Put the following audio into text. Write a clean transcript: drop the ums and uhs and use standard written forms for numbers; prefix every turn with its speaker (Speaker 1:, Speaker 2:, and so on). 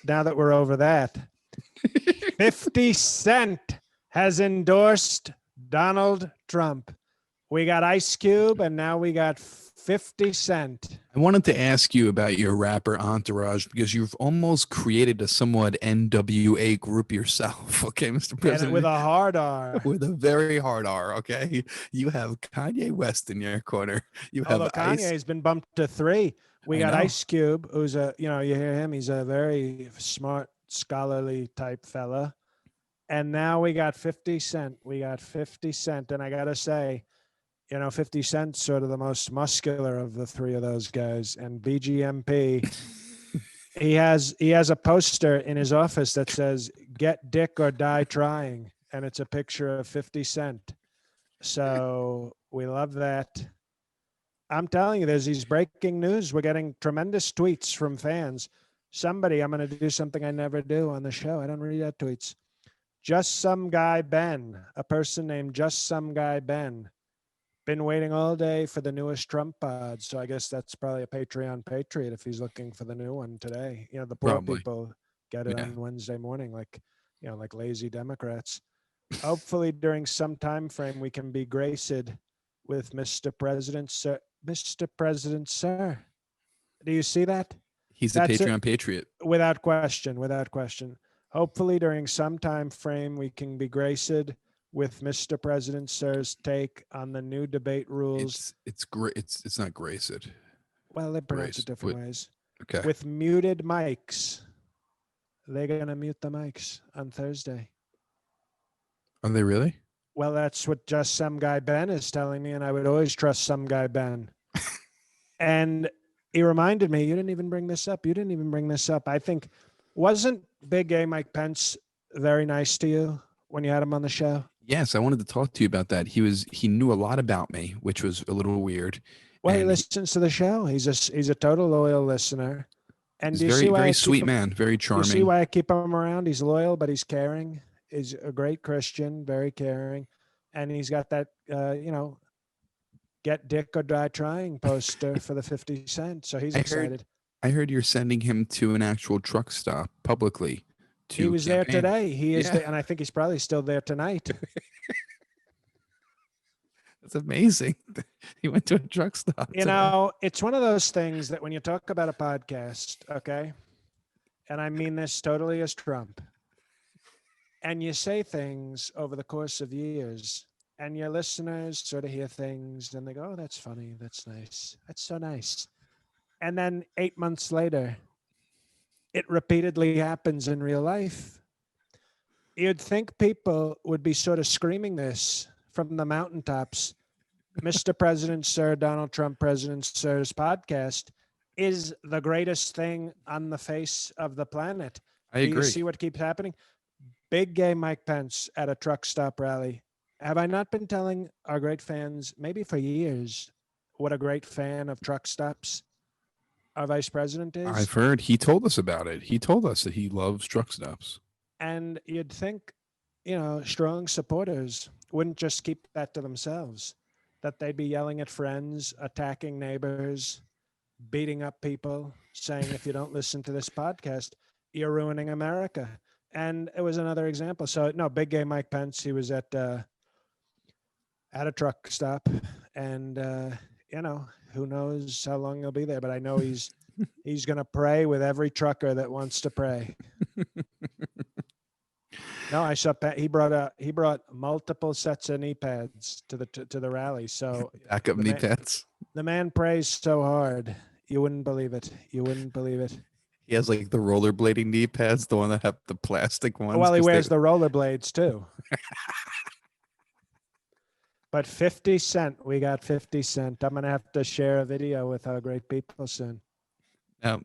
Speaker 1: now that we're over that, 50 Cent has endorsed Donald Trump. We got Ice Cube, and now we got 50 Cent.
Speaker 2: I wanted to ask you about your rapper entourage because you've almost created a somewhat NWA group yourself. Okay, Mr. President.
Speaker 1: And with a hard R.
Speaker 2: With a very hard R, okay? You have Kanye West in your corner. You have
Speaker 1: Although Kanye's been bumped to 3. We got Ice Cube, who's you hear him, he's a very smart, scholarly type fella. And now we got 50 Cent. We got 50 Cent. And I got to say, 50 Cent's sort of the most muscular of the 3 of those guys. And BGMP, he has a poster in his office that says, "Get dick or die trying." And it's a picture of 50 Cent. So we love that. I'm telling you, there's these breaking news. We're getting tremendous tweets from fans. I'm going to do something I never do on the show. I don't read out tweets. Just Some Guy Ben, a person named Just Some Guy Ben. Been waiting all day for the newest Trump pod. So I guess that's probably a Patreon patriot if he's looking for the new one today. The poor people get it on Wednesday morning, like lazy Democrats. Hopefully during some time frame, we can be graced with Mr. President, sir. Mr. President, sir. Do you see that?
Speaker 2: He's a Patreon patriot.
Speaker 1: Without question, without question. Hopefully during some time frame, we can be graced with Mr. President, sir's take on the new debate rules.
Speaker 2: It's not graced.
Speaker 1: Well, they pronounce it different ways.
Speaker 2: Okay.
Speaker 1: With muted mics. They're going to mute the mics on Thursday.
Speaker 2: Are they really?
Speaker 1: Well, that's what Just Some Guy Ben is telling me, and I would always trust Some Guy Ben. And he reminded me, you didn't even bring this up. I think, wasn't Big A Mike Pence very nice to you when you had him on the show?
Speaker 2: Yes, I wanted to talk to you about that. He knew a lot about me, which was a little weird.
Speaker 1: Well, he listens to the show. He's a total loyal listener. And
Speaker 2: he's very sweet man, very charming.
Speaker 1: You see why I keep him around? He's loyal, but he's caring. He's a great Christian, very caring. And he's got that, get dick or die trying poster for the 50 Cent. So he's excited.
Speaker 2: I heard you're sending him to an actual truck stop publicly.
Speaker 1: He was there today. He is there, and I think he's probably still there tonight.
Speaker 2: That's amazing. He went to a truck stop.
Speaker 1: It's one of those things that when you talk about a podcast, okay, and I mean this totally as Trump, and you say things over the course of years, and your listeners sort of hear things, and they go, "Oh, that's funny. That's nice. That's so nice." And then 8 months later, it repeatedly happens in real life. You'd think people would be sort of screaming this from the mountaintops. Mr. President, Sir, Donald Trump, President, Sir's podcast is the greatest thing on the face of the planet.
Speaker 2: I agree.
Speaker 1: Do you see what keeps happening? Big gay Mike Pence at a truck stop rally. Have I not been telling our great fans, maybe for years, what a great fan of truck stops our vice president is?
Speaker 2: I've heard. He told us about it. He told us that he loves truck stops.
Speaker 1: And you'd think, strong supporters wouldn't just keep that to themselves, that they'd be yelling at friends, attacking neighbors, beating up people, saying, if you don't listen to this podcast, you're ruining America. And it was another example. So, no, big gay Mike Pence, he was at a truck stop. And, who knows how long he'll be there. But I know he's going to pray with every trucker that wants to pray. No, I saw he brought multiple sets of knee pads to the rally. So
Speaker 2: backup knee pads.
Speaker 1: The man prays so hard, you wouldn't believe it.
Speaker 2: He has like the rollerblading knee pads, the one that have the plastic ones.
Speaker 1: Well, he wears the rollerblades too. But 50 Cent, we got 50 Cent. I'm gonna have to share a video with our great people soon.
Speaker 2: Now,